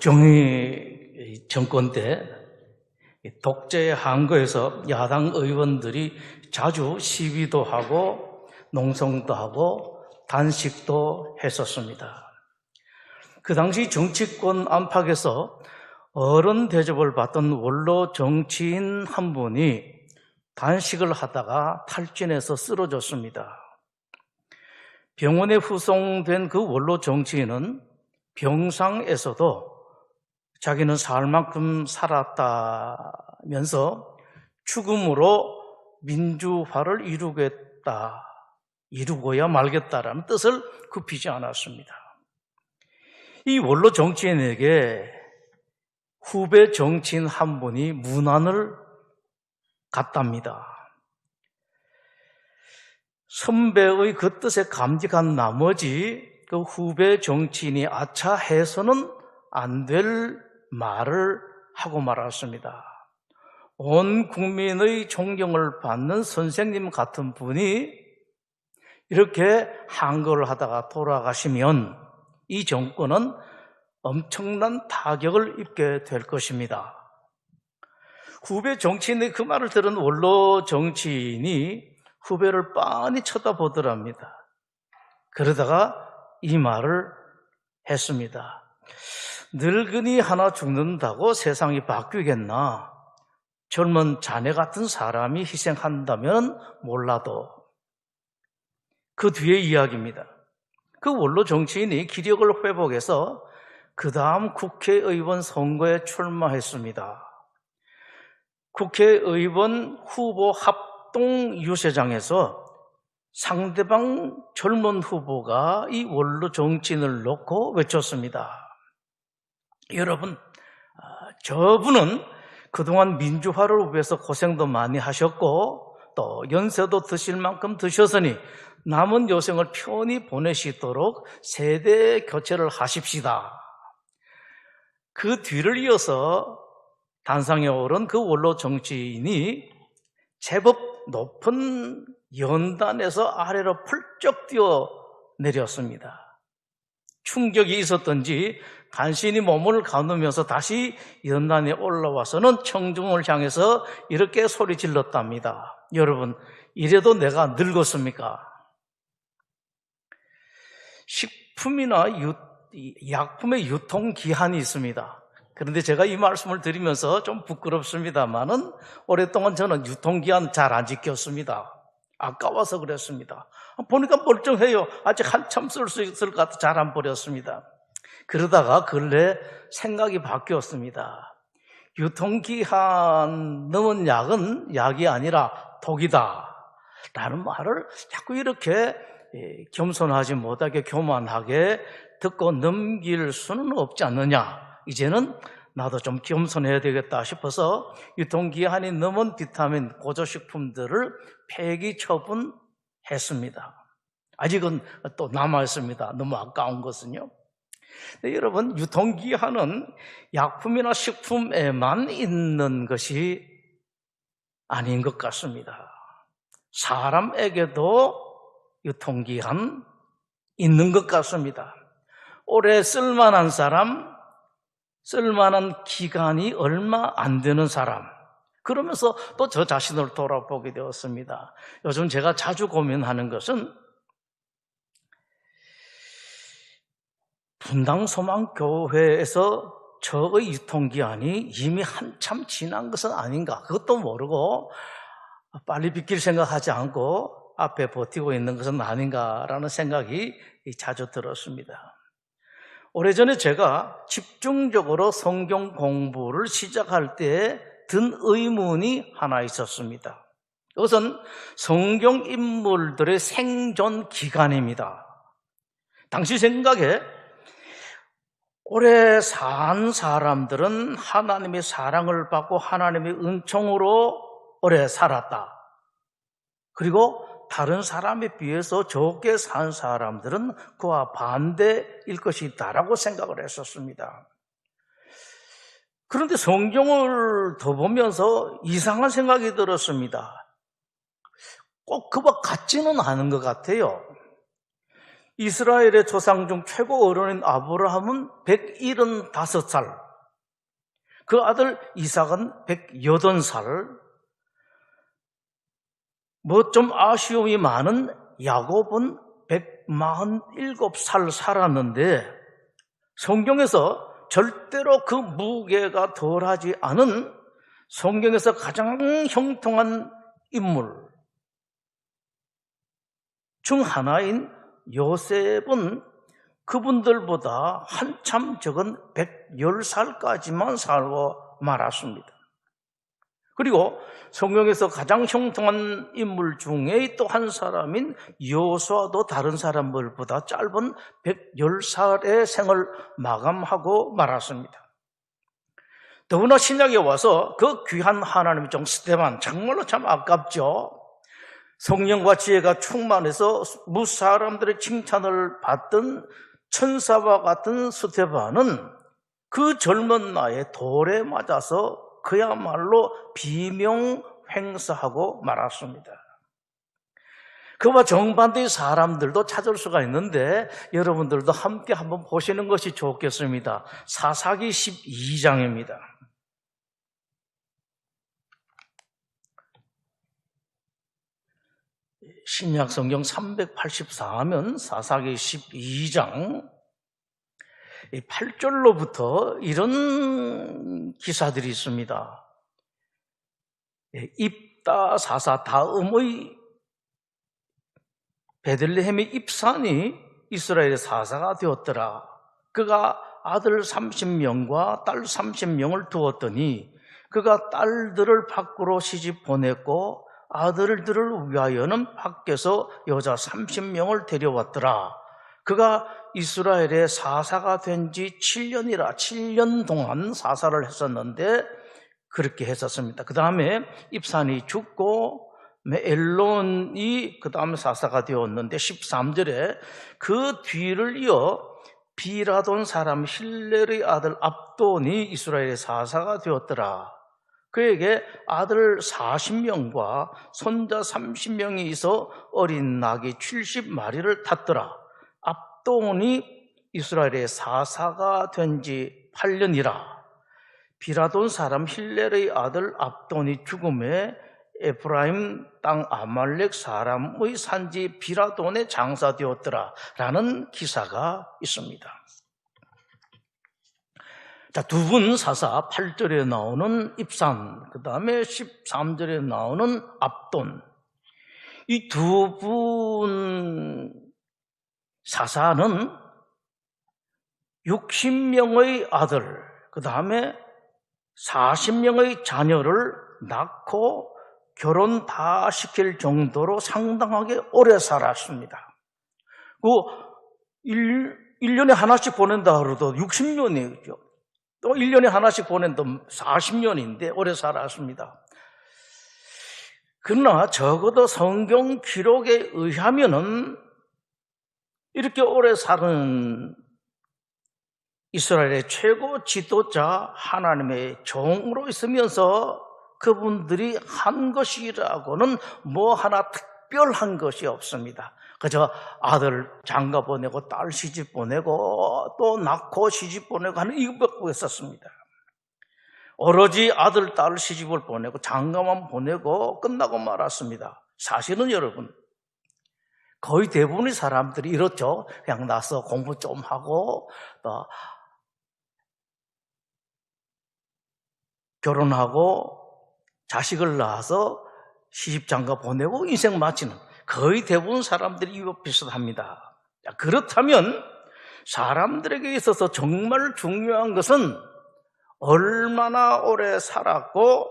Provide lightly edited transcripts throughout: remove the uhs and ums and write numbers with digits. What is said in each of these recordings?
박정희 정권 때 독재 항거에서 야당 의원들이 자주 시위도 하고 농성도 하고 단식도 했었습니다. 그 당시 정치권 안팎에서 어른 대접을 받던 원로 정치인 한 분이 단식을 하다가 탈진해서 쓰러졌습니다. 병원에 후송된 그 원로 정치인은 병상에서도 자기는 살 만큼 살았다면서 죽음으로 민주화를 이루고야 말겠다라는 뜻을 굽히지 않았습니다. 이 원로 정치인에게 후배 정치인 한 분이 문안을 갔답니다. 선배의 그 뜻에 감격한 나머지 그 후배 정치인이 아차 해서는 안 될 말을 하고 말았습니다. 온 국민의 존경을 받는 선생님 같은 분이 이렇게 한거를 하다가 돌아가시면 이 정권은 엄청난 타격을 입게 될 것입니다. 후배 정치인의 그 말을 들은 원로 정치인이 후배를 빤히 쳐다보더랍니다. 그러다가 이 말을 했습니다. 늙은이 하나 죽는다고 세상이 바뀌겠나? 젊은 자네 같은 사람이 희생한다면 몰라도. 그 뒤의 이야기입니다. 그 원로 정치인이 기력을 회복해서 그 다음 국회의원 선거에 출마했습니다. 국회의원 후보 합동 유세장에서 상대방 젊은 후보가 이 원로 정치인을 놓고 외쳤습니다. 여러분, 저분은 그동안 민주화를 위해서 고생도 많이 하셨고 또 연세도 드실 만큼 드셨으니 남은 여생을 편히 보내시도록 세대 교체를 하십시다. 그 뒤를 이어서 단상에 오른 그 원로 정치인이 제법 높은 연단에서 아래로 펄쩍 뛰어 내렸습니다. 충격이 있었던지 간신히 몸을 가누면서 다시 연단에 올라와서는 청중을 향해서 이렇게 소리 질렀답니다. 여러분, 이래도 내가 늙었습니까? 식품이나 약품의 유통기한이 있습니다. 그런데 제가 이 말씀을 드리면서 좀 부끄럽습니다만은 오랫동안 저는 유통기한 잘 안 지켰습니다. 아까워서 그랬습니다. 보니까 멀쩡해요. 아직 한참 쓸 수 있을 것 같아 잘 안 버렸습니다. 그러다가 근래 생각이 바뀌었습니다. 유통기한 넘은 약은 약이 아니라 독이다 라는 말을 자꾸 이렇게 겸손하지 못하게 교만하게 듣고 넘길 수는 없지 않느냐. 이제는 나도 좀 겸손해야 되겠다 싶어서 유통기한이 넘은 비타민 보조식품들을 폐기 처분했습니다. 아직은 또 남아있습니다. 너무 아까운 것은요. 네, 여러분, 유통기한은 약품이나 식품에만 있는 것이 아닌 것 같습니다. 사람에게도 유통기한 있는 것 같습니다. 오래 쓸만한 사람, 쓸만한 기간이 얼마 안 되는 사람, 그러면서 또 저 자신을 돌아보게 되었습니다. 요즘 제가 자주 고민하는 것은 분당소망교회에서 저의 유통기한이 이미 한참 지난 것은 아닌가, 그것도 모르고 빨리 비킬 생각하지 않고 앞에 버티고 있는 것은 아닌가라는 생각이 자주 들었습니다. 오래전에 제가 집중적으로 성경 공부를 시작할 때 든 의문이 하나 있었습니다. 그것은 성경 인물들의 생존 기간입니다. 당시 생각에 오래 산 사람들은 하나님의 사랑을 받고 하나님의 은총으로 오래 살았다. 그리고 다른 사람에 비해서 적게 산 사람들은 그와 반대일 것이다라고 생각을 했었습니다. 그런데 성경을 더 보면서 이상한 생각이 들었습니다. 꼭 그와 같지는 않은 것 같아요. 이스라엘의 조상 중 최고 어른인 아브라함은 175살, 그 아들 이삭은 180살, 뭐 좀 아쉬움이 많은 야곱은 147살 살았는데, 성경에서 절대로 그 무게가 덜하지 않은 성경에서 가장 형통한 인물 중 하나인 요셉은 그분들보다 한참 적은 110살까지만 살고 말았습니다. 그리고 성경에서 가장 형통한 인물 중에 또 한 사람인 여호수아도 다른 사람들보다 짧은 110살의 생을 마감하고 말았습니다. 더구나 신약에 와서 그 귀한 하나님의 종 스데반, 정말로 참 아깝죠. 성령과 지혜가 충만해서 무사람들의 칭찬을 받던 천사와 같은 스데반은 그 젊은 나이에 돌에 맞아서 그야말로 비명횡사하고 말았습니다. 그와 정반대의 사람들도 찾을 수가 있는데 여러분들도 함께 한번 보시는 것이 좋겠습니다. 사사기 12장입니다. 신약 성경 384면 사사기 12장 8절로부터 이런 기사들이 있습니다. 입다 사사 다음의 베들레헴의 입산이 이스라엘의 사사가 되었더라. 그가 아들 30명과 딸 30명을 두었더니 그가 딸들을 밖으로 시집 보냈고 아들들을 위하여는 밖에서 여자 30명을 데려왔더라. 그가 이스라엘의 사사가 된 지 7년이라 7년 동안 사사를 했었는데 그렇게 했었습니다. 그 다음에 입산이 죽고 엘론이 그 다음에 사사가 되었는데 13절에 그 뒤를 이어 비라돈 사람 힐렐의 아들 압돈이 이스라엘의 사사가 되었더라. 그에게 아들 40명과 손자 30명이 있어 어린 낙이 70마리를 탔더라. 압돈이 이스라엘의 사사가 된 지 8년이라. 비라돈 사람 힐렐의 아들 압돈이 죽음에 에프라임 땅 아말렉 사람의 산지 비라돈에 장사되었더라 라는 기사가 있습니다. 자, 두 분 사사 8절에 나오는 입산, 그 다음에 13절에 나오는 압돈, 이 두 분 사사는 60명의 아들, 그 다음에 40명의 자녀를 낳고 결혼 다 시킬 정도로 상당하게 오래 살았습니다. 그 1년에 하나씩 보낸다 그래도 60년이죠. 또 1년에 하나씩 보낸다 40년인데 오래 살았습니다. 그러나 적어도 성경 기록에 의하면은 이렇게 오래 사는 이스라엘의 최고 지도자 하나님의 종으로 있으면서 그분들이 한 것이라고는 뭐 하나 특별한 것이 없습니다. 그저 아들 장가 보내고 딸 시집 보내고 또 낳고 시집 보내고 하는 이것밖에 없었습니다. 오로지 아들 딸 시집을 보내고 장가만 보내고 끝나고 말았습니다. 사실은 여러분 거의 대부분의 사람들이 이렇죠. 그냥 나서 공부 좀 하고 또 결혼하고 자식을 낳아서 시집장가 보내고 인생 마치는 거의 대부분 사람들이 이와 비슷합니다. 그렇다면 사람들에게 있어서 정말 중요한 것은 얼마나 오래 살았고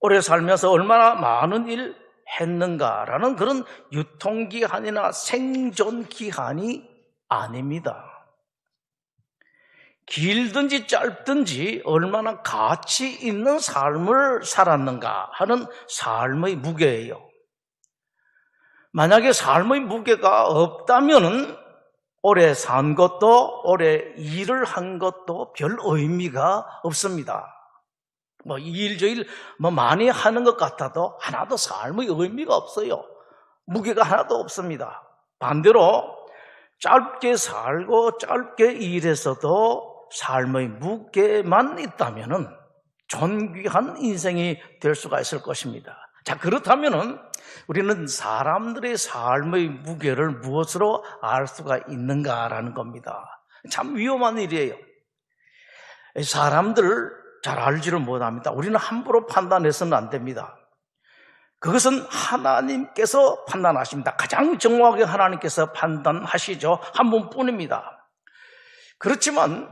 오래 살면서 얼마나 많은 일 했는가라는 그런 유통기한이나 생존기한이 아닙니다. 길든지 짧든지 얼마나 가치 있는 삶을 살았는가 하는 삶의 무게예요. 만약에 삶의 무게가 없다면 오래 산 것도 오래 일을 한 것도 별 의미가 없습니다. 뭐 이 일 저 일 뭐 많이 하는 것 같아도 하나도 삶의 의미가 없어요. 무게가 하나도 없습니다. 반대로 짧게 살고 짧게 일해서도 삶의 무게만 있다면은 존귀한 인생이 될 수가 있을 것입니다. 자, 그렇다면은 우리는 사람들의 삶의 무게를 무엇으로 알 수가 있는가라는 겁니다. 참 위험한 일이에요. 사람들을 잘 알지를 못합니다. 우리는 함부로 판단해서는 안 됩니다. 그것은 하나님께서 판단하십니다. 가장 정확하게 하나님께서 판단하시죠. 한 분뿐입니다. 그렇지만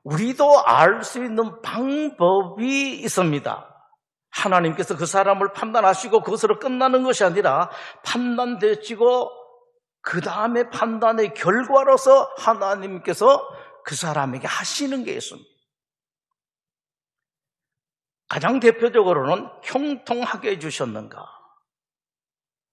우리도 알 수 있는 방법이 있습니다. 하나님께서 그 사람을 판단하시고 그것으로 끝나는 것이 아니라 판단되시고 그 다음에 판단의 결과로서 하나님께서 그 사람에게 하시는 게 있습니다. 가장 대표적으로는 형통하게 해주셨는가?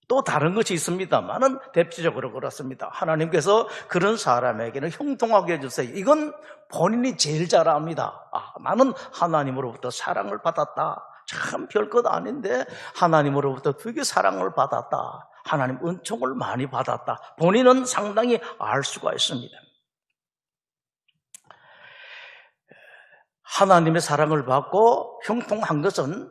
또 다른 것이 있습니다만은 대표적으로 그렇습니다. 하나님께서 그런 사람에게는 형통하게 해주세요. 이건 본인이 제일 잘 압니다. 나는 하나님으로부터 사랑을 받았다. 참 별것 아닌데 하나님으로부터 되게 사랑을 받았다. 하나님 은총을 많이 받았다. 본인은 상당히 알 수가 있습니다. 하나님의 사랑을 받고 형통한 것은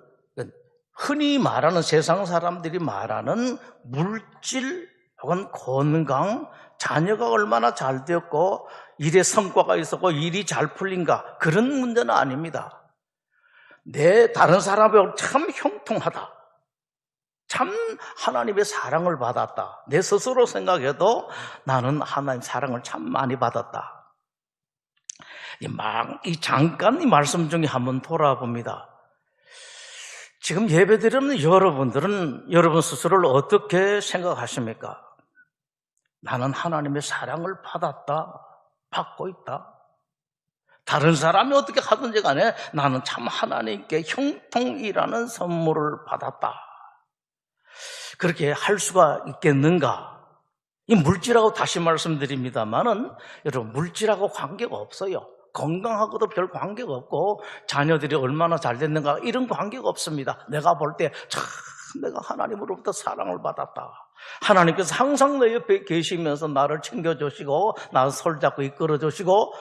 흔히 말하는 세상 사람들이 말하는 물질 혹은 건강, 자녀가 얼마나 잘 되었고 일에 성과가 있었고 일이 잘 풀린가 그런 문제는 아닙니다. 다른 사람하고 참 형통하다. 참 하나님의 사랑을 받았다. 내 스스로 생각해도 나는 하나님 사랑을 참 많이 받았다. 잠깐 이 말씀 중에 한번 돌아봅니다. 지금 예배드리는 여러분들은 여러분 스스로를 어떻게 생각하십니까? 나는 하나님의 사랑을 받았다, 받고 있다. 다른 사람이 어떻게 하든지 간에 나는 참 하나님께 형통이라는 선물을 받았다. 그렇게 할 수가 있겠는가? 이 물질하고 다시 말씀드립니다만은 여러분 물질하고 관계가 없어요. 건강하고도 별 관계가 없고 자녀들이 얼마나 잘 됐는가 이런 관계가 없습니다. 내가 볼 때 참 내가 하나님으로부터 사랑을 받았다. 하나님께서 항상 내 옆에 계시면서 나를 챙겨주시고 나를 손잡고 이끌어주시고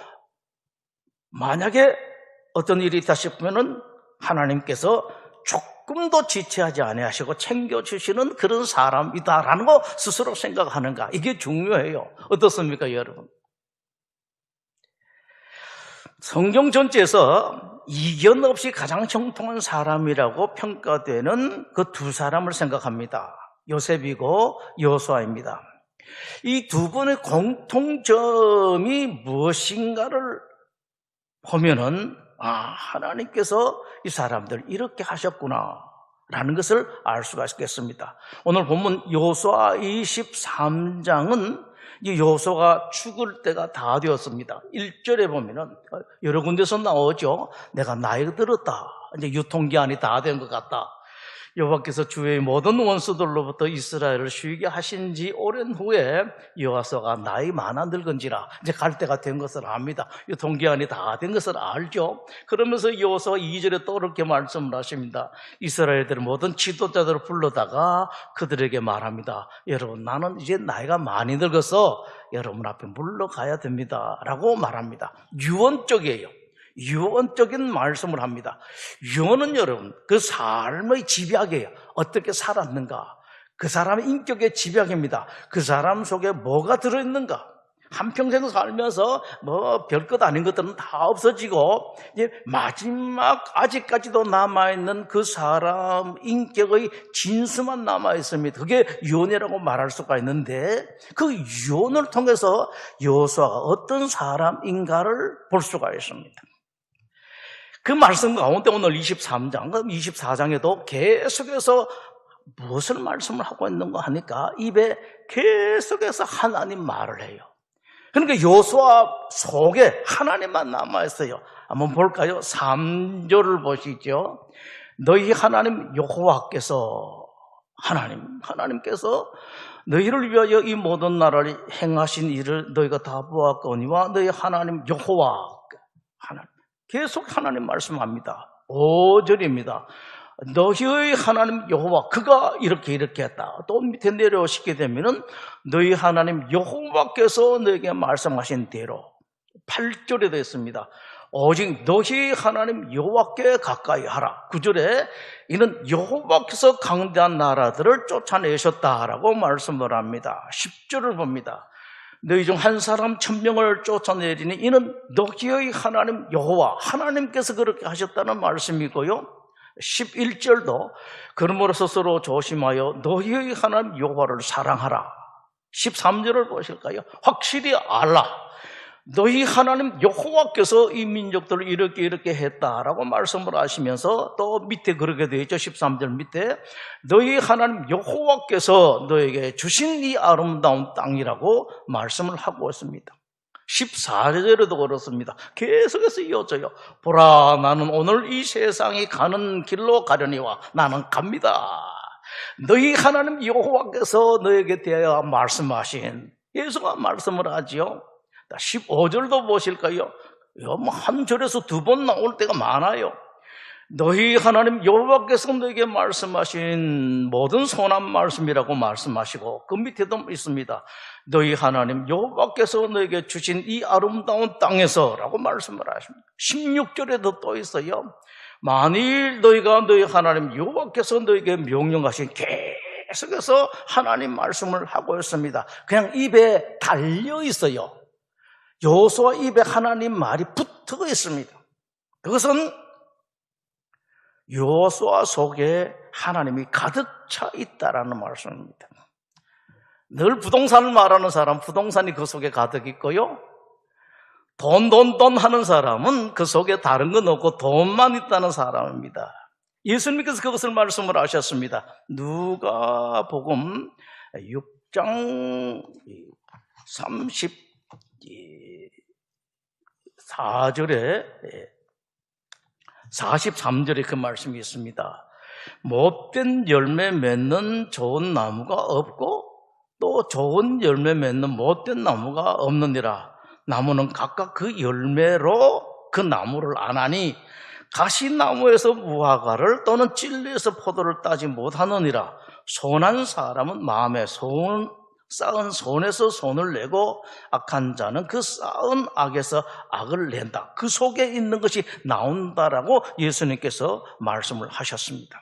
만약에 어떤 일이 있다 싶으면은 하나님께서 조금도 지체하지 아니하시고 챙겨주시는 그런 사람이다라는 거 스스로 생각하는가 이게 중요해요. 어떻습니까 여러분? 성경 전체에서 이견 없이 가장 형통한 사람이라고 평가되는 그 두 사람을 생각합니다. 요셉이고 여호수아입니다. 이 두 분의 공통점이 무엇인가를 보면은 하나님께서 이 사람들 이렇게 하셨구나 라는 것을 알 수가 있겠습니다. 오늘 본문 여호수아 23장은 이 여호수아가 죽을 때가 다 되었습니다. 1절에 보면은 여러 군데서 나오죠. 내가 나이가 들었다. 이제 유통기한이 다 된 것 같다. 여호와께서 주의 모든 원수들로부터 이스라엘을 쉬게 하신 지 오랜 후에 여호수아가 나이 많아 늙은지라 이제 갈 때가 된 것을 압니다. 유통기한이 다 된 것을 알죠. 그러면서 여호수아 2절에 또 이렇게 말씀을 하십니다. 이스라엘들의 모든 지도자들을 불러다가 그들에게 말합니다. 여러분 나는 이제 나이가 많이 늙어서 여러분 앞에 물러가야 됩니다 라고 말합니다. 유언적이에요. 유언적인 말씀을 합니다. 유언은 여러분 그 삶의 집약이에요. 어떻게 살았는가, 그 사람의 인격의 집약입니다. 그 사람 속에 뭐가 들어있는가. 한평생 살면서 뭐 별것 아닌 것들은 다 없어지고 이제 마지막 아직까지도 남아있는 그 사람 인격의 진수만 남아있습니다. 그게 유언이라고 말할 수가 있는데 그 유언을 통해서 여호수아가 어떤 사람인가를 볼 수가 있습니다. 그 말씀 가운데 오늘 23장, 24장에도 계속해서 무엇을 말씀을 하고 있는가 하니까 입에 계속해서 하나님 말을 해요. 그러니까 여호수아 속에 하나님만 남아있어요. 한번 볼까요? 3절을 보시죠. 너희 하나님 여호와께서 하나님께서 너희를 위하여 이 모든 나라를 행하신 일을 너희가 다 보았거니와 너희 하나님 여호와 하나님 계속 하나님 말씀합니다. 5절입니다. 너희의 하나님 여호와 그가 이렇게 했다. 또 밑에 내려오시게 되면은 너희 하나님 여호와께서 너에게 말씀하신 대로 8절에 되어 있습니다. 오직 너희 하나님 여호와께 가까이 하라. 9절에 이는 여호와께서 강대한 나라들을 쫓아내셨다라고 말씀을 합니다. 10절을 봅니다. 너희 중 한 사람 1000명을 쫓아내리니 이는 너희의 하나님 여호와 하나님께서 그렇게 하셨다는 말씀이고요. 11절도 그러므로서 서로 조심하여 너희의 하나님 여호와를 사랑하라. 13절을 보실까요? 확실히 알라. 너희 하나님 여호와께서 이 민족들을 이렇게 했다라고 말씀을 하시면서 또 밑에 그렇게 되어 있죠. 13절 밑에 너희 하나님 여호와께서 너에게 주신 이 아름다운 땅이라고 말씀을 하고 있습니다. 14절에도 그렇습니다. 계속해서 이어져요. 보라, 나는 오늘 이 세상이 가는 길로 가려니와 나는 갑니다. 너희 하나님 여호와께서 너에게 대하여 말씀하신, 예수가 말씀을 하지요. 15절도 보실까요? 한 절에서 2번 나올 때가 많아요. 너희 하나님 여호와께서 너에게 말씀하신 모든 선한 말씀이라고 말씀하시고 그 밑에도 있습니다. 너희 하나님 여호와께서 너에게 주신 이 아름다운 땅에서라고 말씀을 하십니다. 16절에도 또 있어요. 만일 너희가 너희 하나님 여호와께서 너에게 명령하신, 계속해서 하나님 말씀을 하고 있습니다. 그냥 입에 달려 있어요. 여호수아 입에 하나님 말이 붙어 있습니다. 그것은 여호수아 속에 하나님이 가득 차 있다라는 말씀입니다. 늘 부동산을 말하는 사람, 부동산이 그 속에 가득 있고요. 돈 하는 사람은 그 속에 다른 건 없고 돈만 있다는 사람입니다. 예수님께서 그것을 말씀을 하셨습니다. 누가복음 6장 34절에 43절에 그 말씀이 있습니다. 못된 열매 맺는 좋은 나무가 없고 또 좋은 열매 맺는 못된 나무가 없느니라. 나무는 각각 그 열매로 그 나무를 아나니 가시나무에서 무화과를 또는 찔레에서 포도를 따지 못하느니라. 선한 사람은 마음에 쌓은 손에서 손을 내고 악한 자는 그 쌓은 악에서 악을 낸다. 그 속에 있는 것이 나온다라고 예수님께서 말씀을 하셨습니다.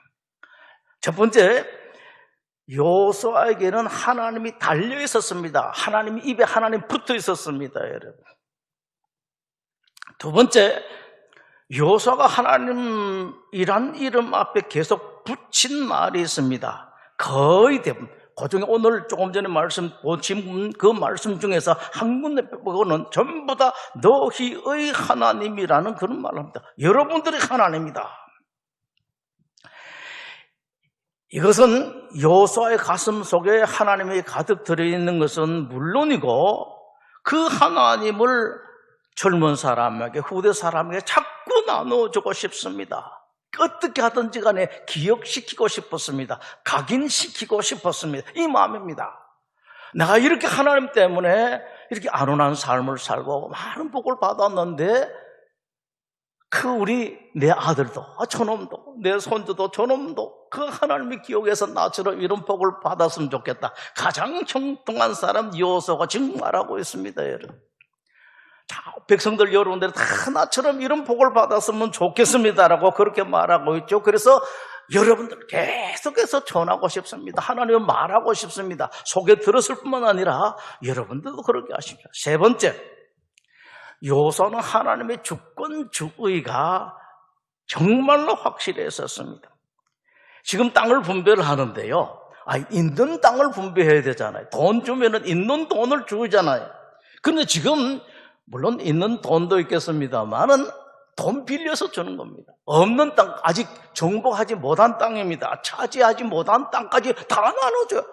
첫 번째, 여호수아에게는 하나님이 달려 있었습니다. 하나님이 입에 하나님 붙어 있었습니다, 여러분. 두 번째, 여호수아가 하나님이란 이름 앞에 계속 붙인 말이 있습니다. 거의 대부분. 그중에 오늘 조금 전에 보신 그 말씀 중에서 한 군데 보고는 전부 다 너희의 하나님이라는 그런 말을 합니다. 여러분들의 하나님이다. 이것은 여호수아의 가슴 속에 하나님이 가득 들어있는 것은 물론이고 그 하나님을 젊은 사람에게, 후대 사람에게 자꾸 나눠주고 싶습니다. 어떻게 하든지 간에 기억시키고 싶었습니다. 각인시키고 싶었습니다. 이 마음입니다. 내가 이렇게 하나님 때문에 이렇게 안온한 삶을 살고 많은 복을 받았는데 내 아들도, 저놈도, 내 손주도, 저놈도 그 하나님의 기억에서 나처럼 이런 복을 받았으면 좋겠다. 가장 형통한 사람 여호수아가 지금 말하고 있습니다, 여러분. 자, 백성들 여러분들 다 나처럼 이런 복을 받았으면 좋겠습니다라고 그렇게 말하고 있죠. 그래서 여러분들 계속해서 전하고 싶습니다. 하나님은 말하고 싶습니다. 속에 들었을 뿐만 아니라 여러분들도 그렇게 하십시오. 세 번째, 여호수아는 하나님의 주권주의가 정말로 확실했었습니다. 지금 땅을 분배를 하는데요. 있는 땅을 분배해야 되잖아요. 돈 주면은 있는 돈을 주잖아요. 그런데 지금 물론 있는 돈도 있겠습니다만은 돈 빌려서 주는 겁니다. 없는 땅, 아직 정복하지 못한 땅입니다. 차지하지 못한 땅까지 다 나눠줘요.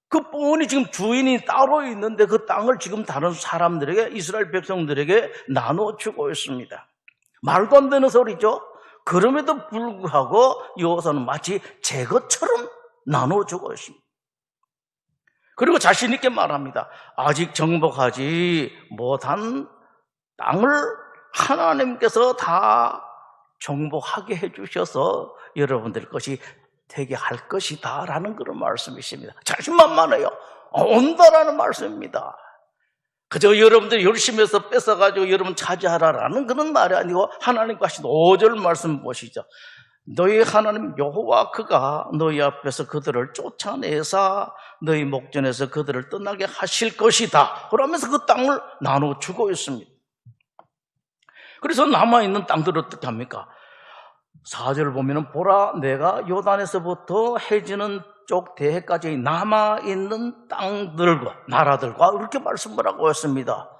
그 뻔히 지금 주인이 따로 있는데 그 땅을 지금 다른 사람들에게, 이스라엘 백성들에게 나눠주고 있습니다. 말도 안 되는 소리죠. 그럼에도 불구하고 여호수아는 마치 제 것처럼 나눠주고 있습니다. 그리고 자신 있게 말합니다. 아직 정복하지 못한 땅을 하나님께서 다 정복하게 해주셔서 여러분들 것이 되게 할 것이다 라는 그런 말씀이십니다. 자신만만해요. 온다라는 말씀입니다. 그저 여러분들이 열심히 해서 뺏어가지고 여러분 차지하라라는 그런 말이 아니고 하나님과 하신 5절 말씀 보시죠. 너희 하나님 여호와 그가 너희 앞에서 그들을 쫓아내사 너희 목전에서 그들을 떠나게 하실 것이다 그러면서 그 땅을 나눠주고 있습니다. 그래서 남아있는 땅들을 어떻게 합니까? 4절 보면은 보라 내가 요단에서부터 해지는 쪽 대해까지 남아있는 땅들과 나라들과 이렇게 말씀을 하고 있습니다.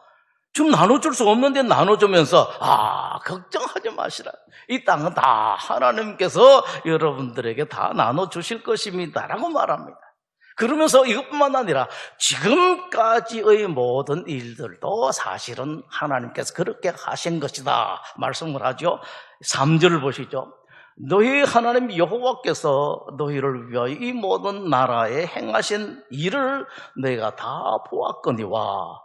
지금 나눠줄 수 없는데 나눠주면서 걱정하지 마시라. 이 땅은 다 하나님께서 여러분들에게 다 나눠주실 것입니다 라고 말합니다. 그러면서 이것뿐만 아니라 지금까지의 모든 일들도 사실은 하나님께서 그렇게 하신 것이다 말씀을 하죠. 3절 보시죠. 너희 하나님 여호와께서 너희를 위하여 이 모든 나라에 행하신 일을 너희가 다 보았거니와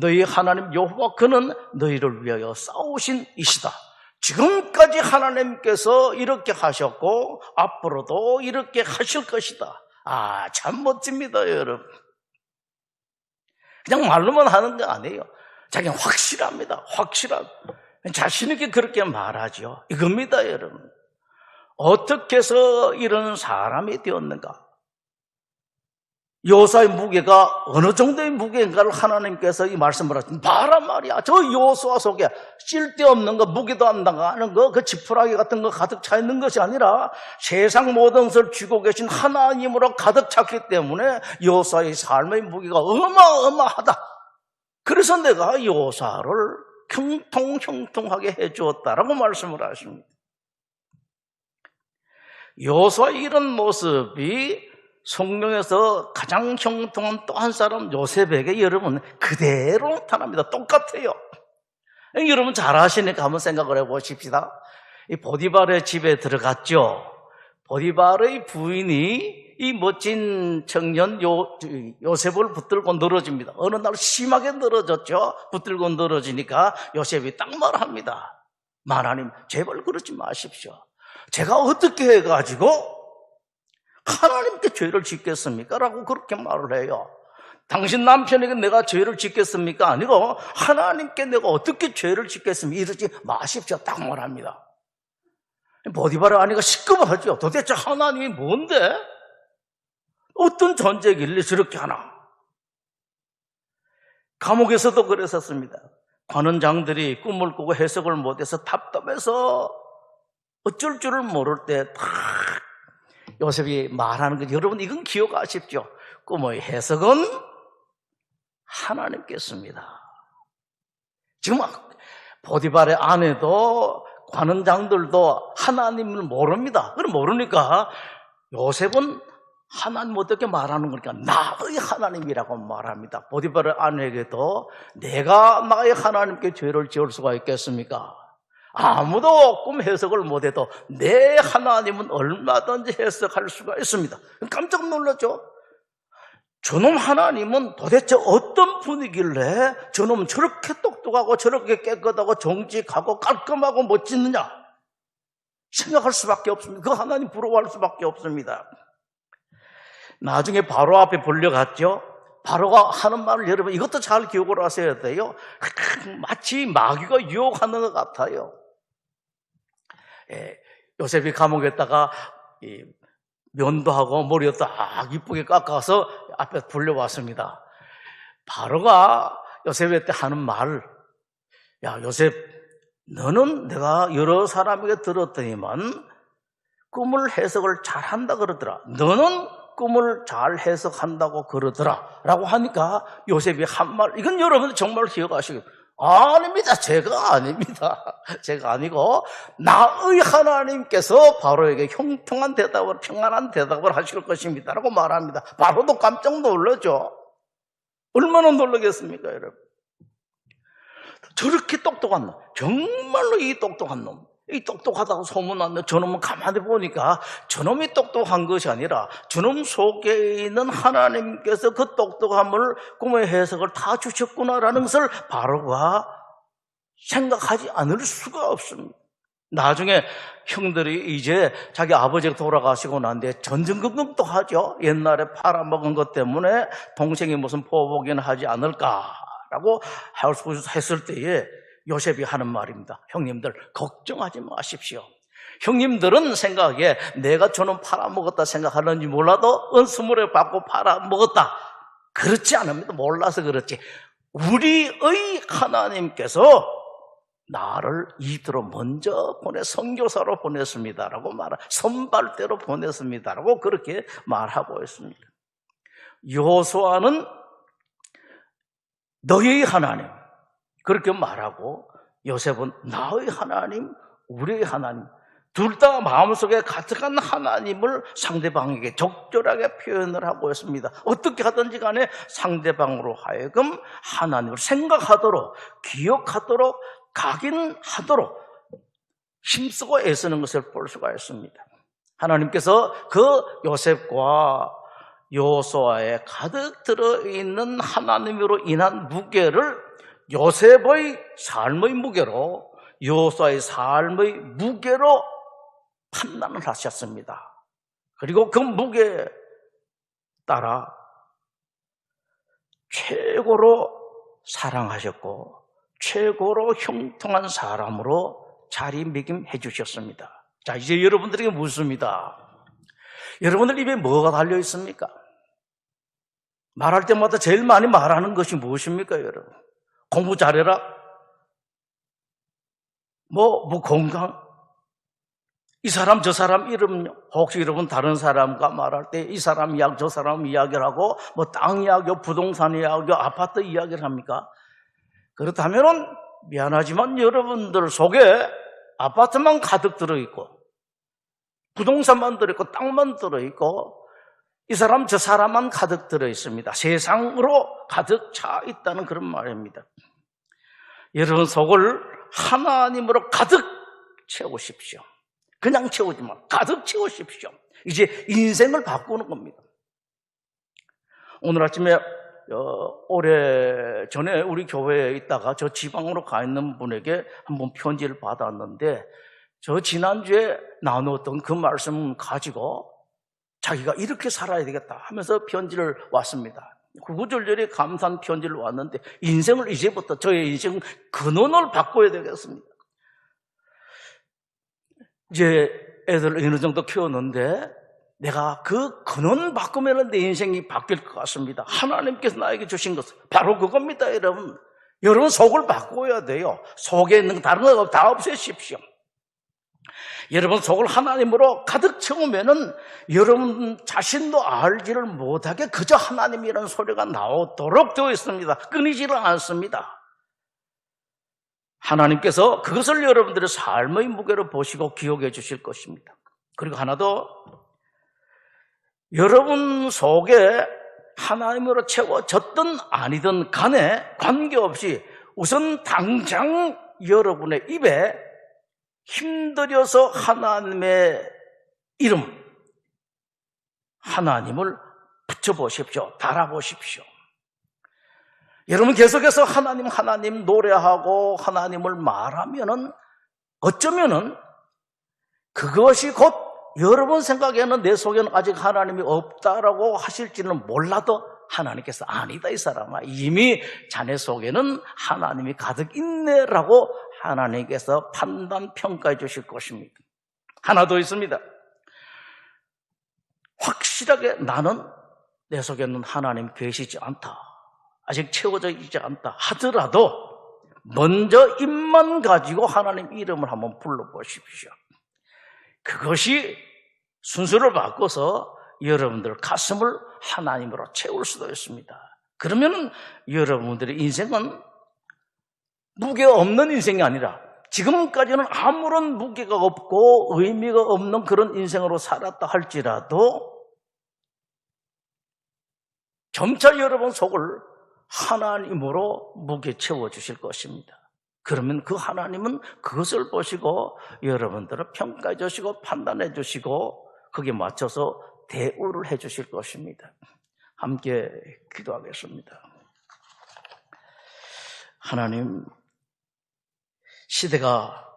너희 하나님 여호와 그는 너희를 위하여 싸우신 이시다. 지금까지 하나님께서 이렇게 하셨고 앞으로도 이렇게 하실 것이다. 참 멋집니다 여러분. 그냥 말로만 하는 거 아니에요. 자기는 확실합니다. 확실하고 자신 있게 그렇게 말하죠. 이겁니다 여러분. 어떻게 해서 이런 사람이 되었는가? 요사의 무게가 어느 정도의 무게인가를 하나님께서 이 말씀을 하신 봐라 말이야. 저 요수아 속에 쓸데없는 거, 무게도 안 나가는 거, 그 지푸라기 같은 거 가득 차 있는 것이 아니라 세상 모든 것을 쥐고 계신 하나님으로 가득 찼기 때문에 요사의 삶의 무게가 어마어마하다. 그래서 내가 요사를 형통하게 해주었다라고 말씀을 하십니다. 요사의 이런 모습이 성경에서 가장 형통한 또 한 사람 요셉에게 여러분 그대로 나타납니다. 똑같아요. 여러분 잘 아시니까 한번 생각을 해보십시다. 이 보디발의 집에 들어갔죠. 보디발의 부인이 이 멋진 청년 요셉을 붙들고 늘어집니다. 어느 날 심하게 늘어졌죠. 붙들고 늘어지니까 요셉이 딱 말합니다. 하나님 제발 그러지 마십시오. 제가 어떻게 해가지고 하나님께 죄를 짓겠습니까? 라고 그렇게 말을 해요. 당신 남편에게 내가 죄를 짓겠습니까? 아니고 하나님께 내가 어떻게 죄를 짓겠습니까? 이러지 마십시오. 딱 말합니다. 보디발의 아내가 시끄러워하죠. 도대체 하나님이 뭔데? 어떤 존재길래 저렇게 하나? 감옥에서도 그랬었습니다. 관원장들이 꿈을 꾸고 해석을 못해서 답답해서 어쩔 줄을 모를 때 요셉이 말하는 것 여러분 이건 기억하십시오. 꿈의 해석은 하나님께서입니다. 지금 보디발의 아내도 관원장들도 하나님을 모릅니다. 그럼 모르니까 요셉은 하나님 어떻게 말하는 거니까 나의 하나님이라고 말합니다. 보디발의 아내에게도 내가 나의 하나님께 죄를 지을 수가 있겠습니까? 아무도 꿈 해석을 못해도 내 하나님은 얼마든지 해석할 수가 있습니다. 깜짝 놀랐죠? 저놈 하나님은 도대체 어떤 분이길래 저놈은 저렇게 똑똑하고 저렇게 깨끗하고 정직하고 깔끔하고 멋지느냐 생각할 수밖에 없습니다. 그 하나님 부러워할 수밖에 없습니다. 나중에 바로 앞에 불려갔죠. 바로가 하는 말을 여러분 이것도 잘 기억을 하셔야 돼요. 마치 마귀가 유혹하는 것 같아요. 요셉이 감옥에 있다가 면도하고 머리도 딱 이쁘게 깎아서 앞에 불려왔습니다. 바로가 요셉한테 하는 말, 야 요셉 너는 내가 여러 사람에게 들었더니만 꿈을 해석을 잘한다 그러더라. 너는 꿈을 잘 해석한다고 그러더라 라고 하니까 요셉이 한 말, 이건 여러분 정말 기억하시겠어요. 아닙니다. 제가 아닙니다. 제가 아니고 나의 하나님께서 바로에게 형통한 대답을 평안한 대답을 하실 것입니다 라고 말합니다. 바로도 깜짝 놀라죠. 얼마나 놀라겠습니까 여러분. 저렇게 똑똑한 놈, 정말로 이 똑똑한 놈, 이 똑똑하다고 소문났는데 저놈은 가만히 보니까 저놈이 똑똑한 것이 아니라 저놈 속에 있는 하나님께서 그 똑똑함을 꿈의 해석을 다 주셨구나라는 것을 바로가 생각하지 않을 수가 없습니다. 나중에 형들이 이제 자기 아버지가 돌아가시고 난 뒤에 전전긍긍도 하죠. 옛날에 팔아먹은 것 때문에 동생이 무슨 포복이나 하지 않을까라고 했을 때에 요셉이 하는 말입니다. 형님들 걱정하지 마십시오. 형님들은 생각에 내가 저는 팔아먹었다 생각하는지 몰라도 은수물에 받고 팔아먹었다. 그렇지 않습니다. 몰라서 그렇지. 우리의 하나님께서 나를 이들로 먼저 선교사로 보냈습니다라고 선발대로 보냈습니다라고 그렇게 말하고 있습니다. 여호수아는 너희의 하나님 그렇게 말하고, 요셉은 나의 하나님, 우리의 하나님, 둘 다 마음속에 가득한 하나님을 상대방에게 적절하게 표현을 하고 있습니다. 어떻게 하든지 간에 상대방으로 하여금 하나님을 생각하도록, 기억하도록, 각인하도록 힘쓰고 애쓰는 것을 볼 수가 있습니다. 하나님께서 그 요셉과 여호수아에 가득 들어있는 하나님으로 인한 무게를 요셉의 삶의 무게로, 여호수아의 삶의 무게로 판단을 하셨습니다. 그리고 그 무게에 따라 최고로 사랑하셨고 최고로 형통한 사람으로 자리매김해 주셨습니다. 자, 이제 여러분들에게 묻습니다. 여러분들 입에 뭐가 달려 있습니까? 말할 때마다 제일 많이 말하는 것이 무엇입니까, 여러분? 공부 잘해라? 뭐 건강? 이 사람 저 사람 이름요? 혹시 여러분 다른 사람과 말할 때 이 사람 이야기 저 사람 이야기를 하고 뭐 땅 이야기요, 부동산 이야기요, 아파트 이야기를 합니까? 그렇다면 미안하지만 여러분들 속에 아파트만 가득 들어있고 부동산만 들어있고 땅만 들어있고 이 사람 저 사람만 가득 들어있습니다. 세상으로 가득 차 있다는 그런 말입니다. 여러분 속을 하나님으로 가득 채우십시오. 그냥 채우지 마. 가득 채우십시오. 이제 인생을 바꾸는 겁니다. 오늘 아침에 오래전에 우리 교회에 있다가 저 지방으로 가 있는 분에게 한번 편지를 받았는데, 저 지난주에 나누었던 그 말씀 가지고 자기가 이렇게 살아야 되겠다 하면서 편지를 왔습니다. 구구절절히 감사한 편지를 왔는데, 인생을 이제부터 저의 인생 근원을 바꿔야 되겠습니다. 이제 애들 어느 정도 키웠는데 내가 그 근원 바꾸면 내 인생이 바뀔 것 같습니다. 하나님께서 나에게 주신 것은 바로 그겁니다. 여러분 속을 바꿔야 돼요. 속에 있는 다른 거 다 없애십시오. 여러분 속을 하나님으로 가득 채우면은 여러분 자신도 알지를 못하게 그저 하나님이라는 소리가 나오도록 되어 있습니다. 끊이지를 않습니다. 하나님께서 그것을 여러분들의 삶의 무게로 보시고 기억해 주실 것입니다. 그리고 하나 더, 여러분 속에 하나님으로 채워졌든 아니든 간에 관계없이 우선 당장 여러분의 입에 힘들여서 하나님의 이름, 하나님을 붙여보십시오. 달아보십시오. 여러분 계속해서 하나님 노래하고 하나님을 말하면은 어쩌면은 그것이 곧 여러분 생각에는 내 속에는 아직 하나님이 없다라고 하실지는 몰라도 하나님께서 아니다 이 사람아, 이미 자네 속에는 하나님이 가득 있네라고 하나님께서 판단 평가해 주실 것입니다. 하나 더 있습니다. 확실하게 나는 내 속에는 하나님 계시지 않다, 아직 채워져 있지 않다 하더라도 먼저 입만 가지고 하나님 이름을 한번 불러보십시오. 그것이 순서를 바꿔서 여러분들 가슴을 하나님으로 채울 수도 있습니다. 그러면 여러분들의 인생은 무게 없는 인생이 아니라 지금까지는 아무런 무게가 없고 의미가 없는 그런 인생으로 살았다 할지라도 점차 여러분 속을 하나님으로 무게 채워주실 것입니다. 그러면 그 하나님은 그것을 보시고 여러분들을 평가해 주시고 판단해 주시고 거기에 맞춰서 대우를 해 주실 것입니다. 함께 기도하겠습니다. 하나님, 시대가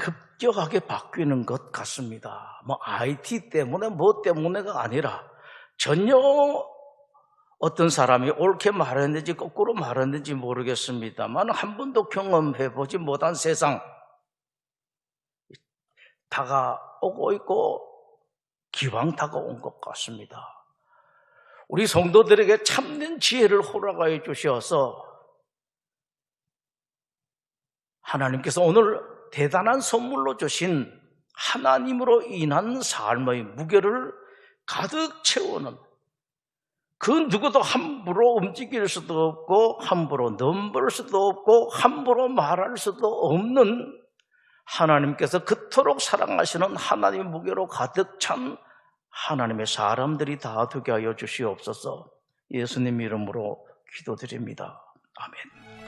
급격하게 바뀌는 것 같습니다. 뭐 IT 때문에 뭐 때문에가 아니라 전혀 어떤 사람이 옳게 말했는지 거꾸로 말했는지 모르겠습니다만 한 번도 경험해보지 못한 세상 다가오고 있고 기왕 다가온 것 같습니다. 우리 성도들에게 참된 지혜를 허락하여 주셔서 하나님께서 오늘 대단한 선물로 주신 하나님으로 인한 삶의 무게를 가득 채우는, 그 누구도 함부로 움직일 수도 없고 함부로 넘볼 수도 없고 함부로 말할 수도 없는 하나님께서 그토록 사랑하시는 하나님의 무게로 가득 찬 하나님의 사람들이 다 되게 하여 주시옵소서. 예수님 이름으로 기도드립니다. 아멘.